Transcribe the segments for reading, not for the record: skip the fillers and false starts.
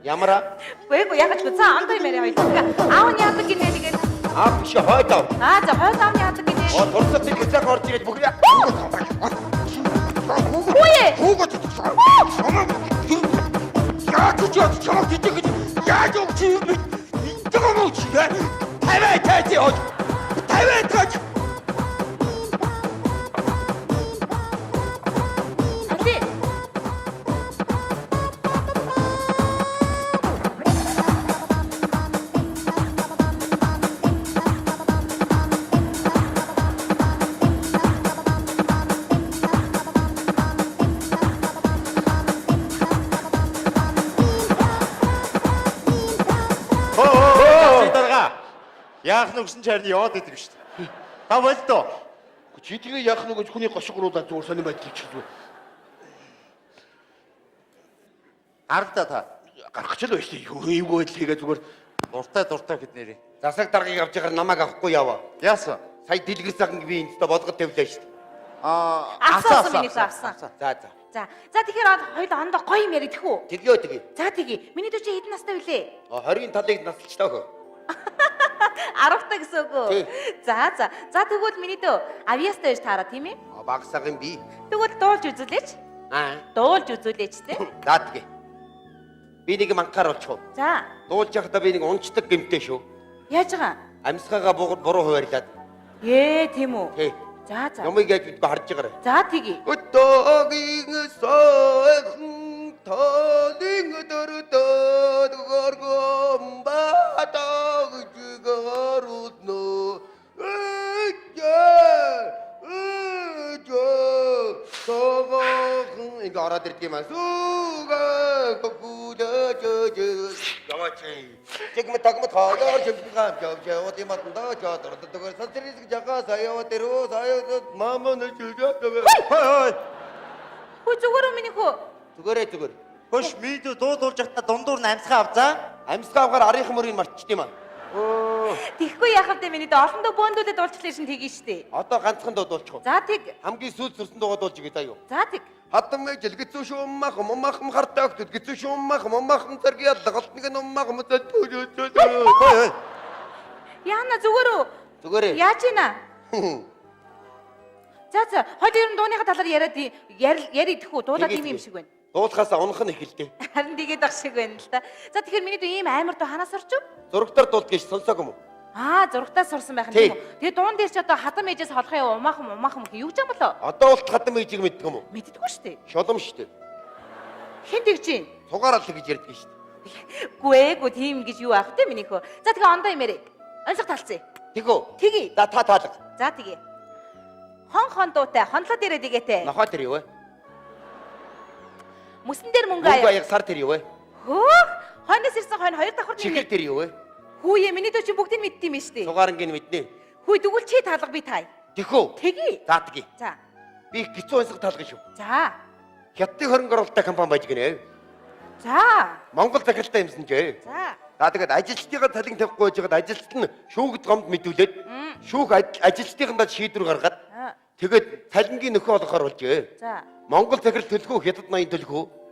Ямара? Үгүй ягаад ч за андаа юм яриа хоёул. Аав нь яадаг гинэ тэгээд. Аа биш хойдоо. За хойд аав нь яадаг гинэ. Турсад нэг хэсэг орж ирээд бүхрээ. Үгүй. Хүүгод яаж ч яа чамд идэх яаж өгч юм бэ? Интэйг мөч яа. Тавай таач яа. Тавай таач. Али. Яах нүгсэн чарны яваад идэг шүү дээ. Та болдоо. Чи тэгээ яах нүгэж хүний гошгоруулаад зүгээр сонирм байдал хийчихв. Харагдаа та. Гарах ч л байж тээ. Юугүй л хийгээ зүгээр Дуртай гэд нэрээ. засаг даргаыг авч яхаар намайг авахгүй яваа. Яасан? Сая дэлгэр цаганг би энэстэ болгоод тавилаа шүү дээ. Авсан миний авсан. За тэгэхээр хоёул ондоо гоё юм яриад тэхүү. Тэгээ. За тэгээ. Миний дүү чи хэдэн настай вүлээ? 20-ийн талыг насалчлаа хөө. 10 та гэсэн үг үү? За тэгвэл миний дүү авьяастай байж таараа тийм ээ? Багсаг юм би. Тэгвэл дуулж үзүүлээч. Дуулж үзүүлээч те. За тэгээ. Би нэг мангаар болчихоо. За. Дуулж явахдаа би нэг унцдаг гэмтэй шүү. Яаж байгаа? Амьсгаагаа буруу хуваарлаад. Тийм үү? Тий. За. Ямыг яаж бидгүй харж байгаарай. За тэгье. Өтөөгийн сайхан талын дөрөдөд горгом батаг жигарудно. Ингээ ороод ирдэг юм аа. Суугаа гүдэж. Ямачи. Тэгмэ таагаар жимгам жавжаад юм атанда жаадор дөөр сансрис жага саяа тэрөө саяа мама нэг жижиг. Хөө зүгээр үү миний хөө? Зүгээр. Хөш видео дуулж явахдаа дундуур нь амьсгаа авзаа. Амьсгаа авахаар арийнхын мөрийг марчд юм аа. Тэхгүй яах вэ миний дэ олондоо бөөндүүлээд дуулчлаа шин тгий штэ. Одоо ганцхан дуулчих. За тэг. Хамгийн сүүл сүрсэн дуугаа дуулж игээ заа юу. За тэг. Хатмэ жилгэцүү шуммах момахм хартаг гэдгэцүү шуммах момахм зэрэг ядгалт нэг номмах мэт Хой. Яана зүгээр үү? Зүгээрээ. Яаж ийна? За хоёул ер нь дууныхаа талаар яриад тэхүү дуулаад юм шиг байна. Дуулахаасаа унах нь эхэлдэг. Харин тэгээд ах шиг байна л та. За тэгэхээр миний дүү ийм амар дуу ханаас орчих. Зурагтаар дуулдаг гэж сонсоог юм уу? Зурагтаас сурсан байх юм тийм үү? Тэгээд дуун дээр ч одоо хатам ээжээс холхоо яа умаахан юу гэж юм болоо? Одоо болт хатам ээжийг мэддэг юм уу? Мэддэггүй шүү дээ. Шолом шүү дээ. Хэн тэгж юм? Сугаарал гэж ярьдаг шүү дээ. Гүээгүү тийм гэж юу аах те минийхөө. За тэгээ ондоо имээрээ. Онцлог талцъя. Тэгөө. Тгий. За та таалга. За тгий. Хон дуутай хонлоо дээрээ дигээтэй. Нохоо тэр юу вэ? Мөсөн дээр мөнгө Мөнгө аяа. аяг сар тэр юу вэ? Хөөх! Хойноос ирсэн хойно хоёр давхар Чихэр тэр юу вэ? Хүүе миний дүү чи бүгдийг мэддэм юм штэ. Сугаарангийн мэднэ. Хүй тэгвэл чи таалга би тай. Тэхүү. Тгий. За тгий. За. Би гизүү онцлог таалга шүү. За. Хятадын хөрөнгө оруулалттай компани байж гинэ. За. Монгол захиралтай юмсан ч. За. За тэгээд ажилчдыгаа талин тавихгүй байж байгаад ажилчид нь шүүгд гомд мэдүүлээд шүүх ажилчдыгандаа шийдвэр гаргаад тэгээд цалингийн нөхөө олгохоор болжээ. За. Монгол захирал төлөхөө хятад ноён төлөхөө.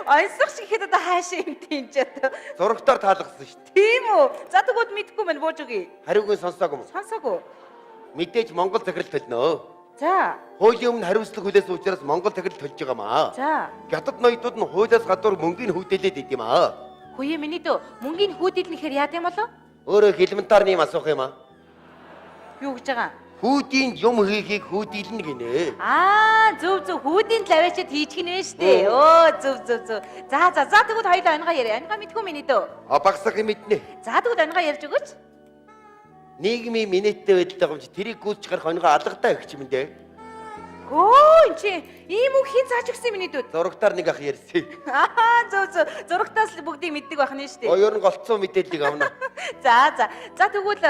Онцлог шиг хэд одоо хаашаа юм тийм ч одоо. Зурагтаар таалгасан шүү дээ. Тийм үү? За тэгвэл мэдхгүй байна бууж өгье. Хариугүй сонсоог юм. Сонсоогүй. Мэдээж Монгол захирал төлнө. За. Хуулийн өмнө хариуцлага хүлээс учраас Монгол захирал төлж байгаа маа. За. Хятад ноёдууд нь хуулиас гадуур мөнгөний хүйдэлээд идэм аа. Хүүе миний дүү мөнгөний хүүдэлнэхээр яад юм болоо? Өөрөө элементарны юм асуух юм аа. Юу гэж байгаа? Хүүдийн юм хийхийг хүүдэлнэ гинэ. Зөв хүүдийн лавьчад хийчих нэ штэ. Зөв. За тэгвэл хоёул онгоо яриа. Онгоо мэдгүй миний дөө. Багсах юм мэднэ. За тэгвэл онгоо ярьж өгөөч. Нийгмийн минеттэй байдалтай юм чи тэрийг гүйцэж гарах онгоо алгатай их юм дээ. Хөө чи ийм үг хин зааж өгсөн миний дүүд. Зурагтаар нэг ах ярьсан. Зөв. Зурагтаас л бүгдийг мэддэг байх нь штэ. Өөр нь голцсон мэдээллийг авна. За тэгвэл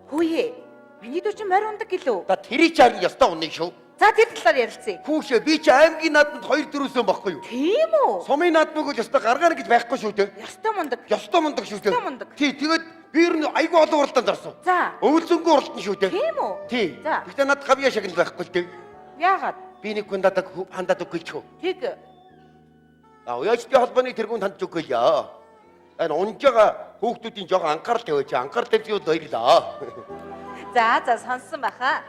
хүүе. Миний дүү чи морь ундаг гэлөө. За тэрий чаар нь ёстой уныг шүү. За тэр талаар ярилцъя. Хүүшээ би чи аймгийн наадмад 2-4-сөн баггүй юу? Тийм үү? Сумын наадмыг л ёстой гаргаана гэж байхгүй шүү дээ. Ёстой мундаг. Ёстой мундаг шүү дээ. Ёстой мундаг. Тий, тэгээд би ер нь айгүй олон уралдаанд орсон. За. Өвөлзөнгөө уралдан шүү дээ. Тийм үү? Тий. За. Гэхдээ надад гавьяа шагнал байхгүй л дээ. Яагаад? Би нэг хүн надад хандаад өгөөч. Тэг. Уяачдын холбооны тэргүүнд хандж өгөөё. Энэ унжаага хүүхдүүдийн жоо анхаарал тавьж анхаарал тавьж баярлаа. За сонссон баха.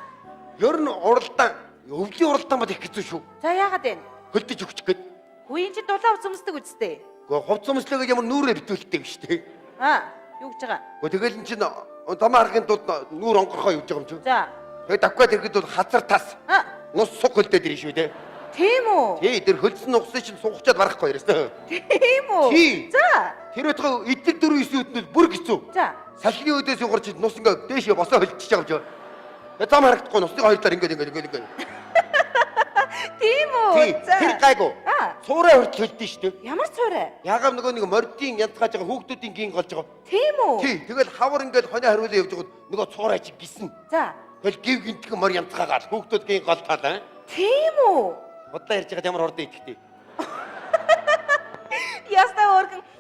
Ер нь уралдаан, өвлийн уралдаан бол их хэцүү шүү. За яагаад вэ? Хөлдөж өгч гээд. Хүү энэ чи дулаан хувц өмсдөг үстэй. Гэхдээ хувц өмслөөгөө ямар нүрээ битүүлдэг юм шүү дээ. Юу гэж байгаа? Гэхдээ тэгэл эн чинь замаа харахын тулд нүур онгорхоо явж байгаа юм чинь. За. Тэгээд давхад ирэхэд бол хазар тас. Нус суг хөлдөөд ирнэ шүү дээ. Тийм үү? Тий, тэр хөлдсөн нугсыг чинь сугачаад барахгүй яриастай. Тийм үү? Тий. За. Тэр өтгөө эдгээр дөрөв исэн үтнүүд бүр хэцүү. За. Салхины өдөөс югарч нус ингээ дээшээ босоо хөлдчихэж байгаа юм. Тэгээд зам харагдахгүй нусны хоёр талаар ингээ. Тийм үү? За. Тэр гайгүй. Цуурай хурд хөлдөн шүү дээ. Ямар цуурай? Ягаад нөгөө нэг мордын янзгааж байгаа хүүхдүүдийн гин голж байгаа. Тийм үү? Тий, тэгэл хавар ингээд хонио хариулаа явж байгаа нөгөө цуурай чи гисэн. За. Тэгэл гів гинтгэн мор янзгаагаад хүүхдүүд гин голтаал. Тийм үү? Удаан ярьж байгаа ямар хурдан идэхтэй.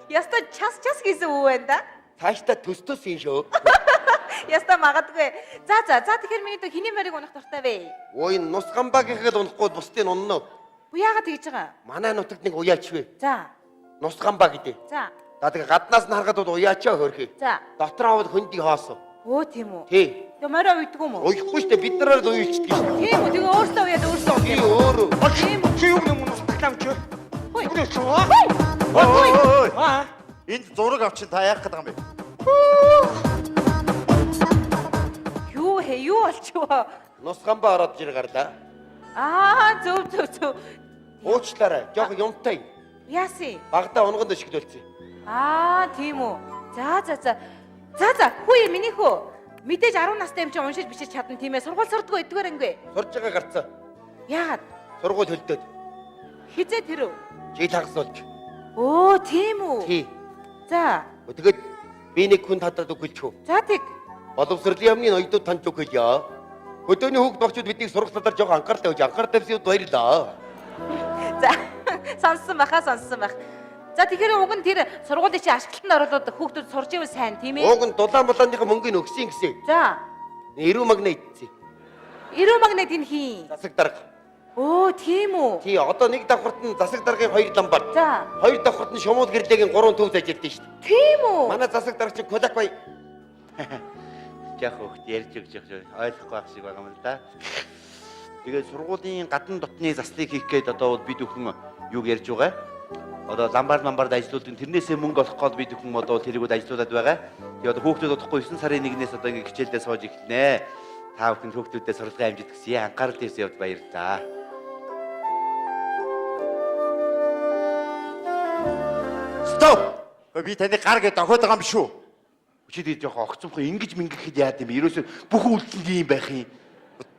Яста час хийсэн үү вэ да? Цаашдаа төстөөс юм шүү. Яста магадгүй. За тэгэхээр миний дөө хиний морийг унах дуртай вэ? Ой, нус гамбаагийн унахгүй бусдыг унна. Яагаад тэгж байгаа? Манай нутагт нэг уяач вэ. За. Нус гамбаа гэдэг. За. Тэгээ гаднаас нь харахад бол уяачаа хөрхий. За. Дотор аваад хөндийг хаасан. Өө тийм үү? Тий. Тэгээ мороо уйдгүй юм уу? Уйхгүй штэ бид нараар л уйлчихдээ шүү. Тийм үү? Тэгээ өөртөө уяад өөртөө Би өөрөө. Тийм үү? Чи юу юм уу тагламч? Хөөе. Юу ч уу? Ой. Энд зураг авчин та яах гэдэг юм бэ? Юу болчихвоо? Нус гамбаа ороод жир гарлаа. Зөв. Уучлаарай. Жог юмтай. Яасын? Багада унганд өшгөлөлцөө. Тийм үү. За. Хүү миний хөө. Мэдээж 10 настай юм чи уншиж бичиж чадна тийм ээ. Сургууль сурдгүй эдгээр анги. Сурж байгаа гарцаа. Яагаад? Сургууль хөлдөөд. Хизээ тэр үү? Чи тагсуулж. Тийм үү? Тий. За. Тэгээд би нэг хүн хадаад өгүүлж хөө. За тэг. Боловсролын яамны ноёдууд танд өгөё. Хөдөөний хүүхд багчууд биднийг сурах талаар жоох анхаарал тавьж анхаарал тавьсан үед баярлаа. За. Сонссон баха. За тэгэхээр уг нь тэр сургуулийн чи ашиглалтанд оруулаад хүүхдүүд сурж ивэл сайн тийм ээ. Уг нь дулаан булааныхаа мөнгөний өгсөн гэсэн. За. 90 магнит ийдсэн. 90 магнит энэ хий. Засаг дарга. Тийм үү? Тий, одоо нэг давхарт нь засаг даргын 2 ламбар. За. 2 давхарт нь шумуул гэрлэгийн 3 төвд ажилладаг шүү дээ. Тийм үү? Манай засаг дарга чинь Кодак бай. Яг хөхт ярьж өгч ойлгохгүй байх шиг байгаа юм л да. Тэгээд сургуулийн гадна дотны засныг хийх гээд одоо бид бүхэн юуг ярьж байгаа. Одоо ламбард ажиллаулдаг тэрнээсээ мөнгө олох гээд бид бүхэн одоо тэрийгүүд ажиллаулад байгаа. Тэгээд одоо хүүхдүүд удахгүй 9 сарын 1-ээс одоо ингэ хичээлдээ сууж эхэлнэ. Та бүхэн хүүхдүүдэд сургалтын амжилт хүсье. Анхаарал тавьсан явд баярлалаа. Стоп! Би таны гар гээд дохоод байгаа юм шүү. Чи тийм жоох огцомхоо ингэж мингэхэд яад юм бэ? Ерөөсөө бүх үйлдэл ийм байх юм.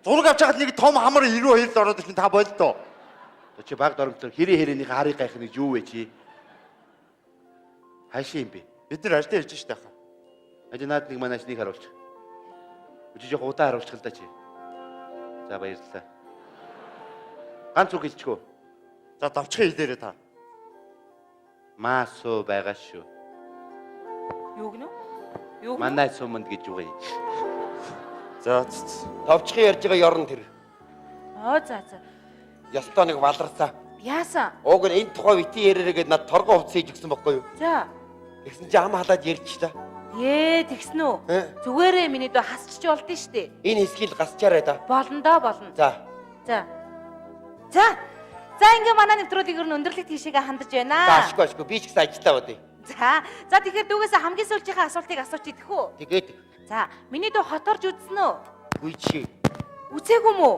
Зураг авч байгаад нэг том хамар 92 л ороод ирсэн та болдоо. Чи баг доромтор хэрээнийхээ харыг гайх нэг юу вэ чи? Хаашаа юм бэ? Бид нар ажлаа ярьж штэ хаа. Наад нэг манайч нэг харуулж. Чи жоох удаа харуулчих л да чи. За баярлалаа. Ганц үг хэлчихв. За давчхан хэлээрээ та. Маасуу байгаа шүү. Юу гэнэ? Манай суманд гэж үгүй. За товчхон ярьж байгаа ёрон тэр. За. Ястаа нэг валарсаа. Яасан? Уг нь энэ тухай вити ярээрээ над торгон хувцас хийж өгсөн байхгүй юу? За. Тэгсэн чи ам халаад ярьчлаа. Тэгсэн үү? Зүгээрээ миний дөө хасчих болдсон шүү дээ. Энэ хэсгийг гасчаарай да. Болно. За. За ингээ манай нэвтрүүлгийг ер нь өндөрлөлт тийшээгээ хандаж байна. За ашгүй би ч гэсэн ажилтаа бодъё. За тэгэхээр дүүгээс хамгийн сүүлчийнхээ асуултыг асууч идэх үү? Тэгээд За, миний дөө хоторж үзсэн үү? үгүй чи. Үзээгүй мүү?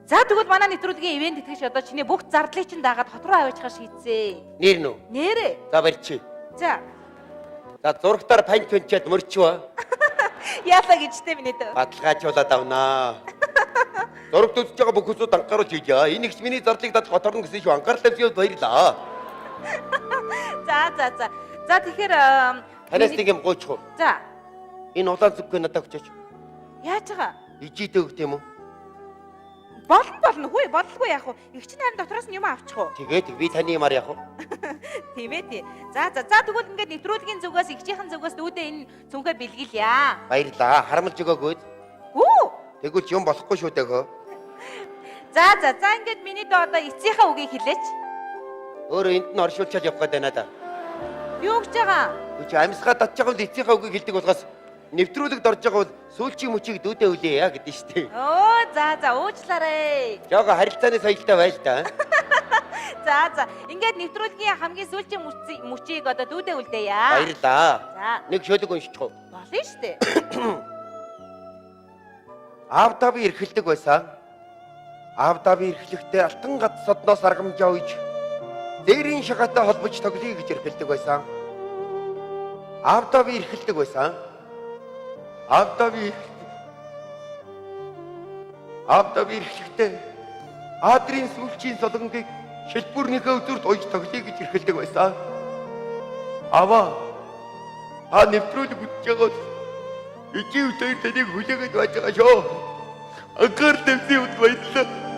За тэгвэл манай нэвтрүүлгийн ивент итгэж одоо чиний бүх зардлыг чинь дагаад хот руу аваачхаар шийдсэн. Нэр нүү. Нэрээ. За барьчи. За. За зургатаар панч панчаад мөрчвөө. Яалаа гэжтэй миний дөө. Баталгаажуулаад авнаа. Зургт үзэж байгаа бүх хүмүүсд анхааруулж хийе. Энэ их миний зарлыг дад готорно гэсэн шүү. Анхаарал тавьсан баярлаа. За тэгэхээр танаас нэг юм гооч уу? За. Энэ улаан зүггүй надад өгчөөч. Яаж байгаа? Ижидээ өгт юм уу? Болно. Хөөе, бодлого яах вэ? Их чинь харин дотроос нь юм авчих уу? Тэгээд би таны юмар яах вэ? Тийм ээ. За тэгвэл ингээд нэвтрүүлгийн зүгээс ихчийнхэн зүгээс дүүдээ энэ цүнхээ бэлгийлье. Баярлаа. Харамлж өгөөгөөд. Үү? Тэгвэл ч юм болохгүй шүү дээ хөө. За ингээд миний доо одоо эцсийнхаа үгийг хэлээч. Өөрөө энд нь оршуулчаад явах гээд байна да. Юу гэж байгаа? Үгүй амьсгаа татж байгаа бол эцсийнхаа үгийг хэлдэг болохоос нэвтрүүлэгд орж байгаа бол сүүлчийн мөчийг дүүдээ үлээ яа гэдэг нь шүү дээ. Оо за уучлаарай. Жага харилцааны соёлтой байл та. За ингээд нэвтрүүлгийн хамгийн сүүлчийн мөчийг одоо дүүдээ үлдээе. Баярлаа. За Нэг шөлөг уншчих уу? болно шүү дээ. Аавдаби эрхэлдэг байсан. Аавдаби эрхлэхдээ алтан гад содноос аргамжаа үйж дээрийн шагатай холбож тоглоё гэж эрхэлдэг байсан. Аавдаби эрхэлдэг байсан. Аавдаби эрхлэхдээ аадрын сүүлчийн солонгийг шилбүрнийхээ үзүүрт ойж тоглоё гэж эрхэлдэг байсан. Аваа нэвтрүүлэг үзэж байгаа ичив дээр тэнийг хүлээгээд байж байгаа шүү. Агар дэвсий үт баярлаа.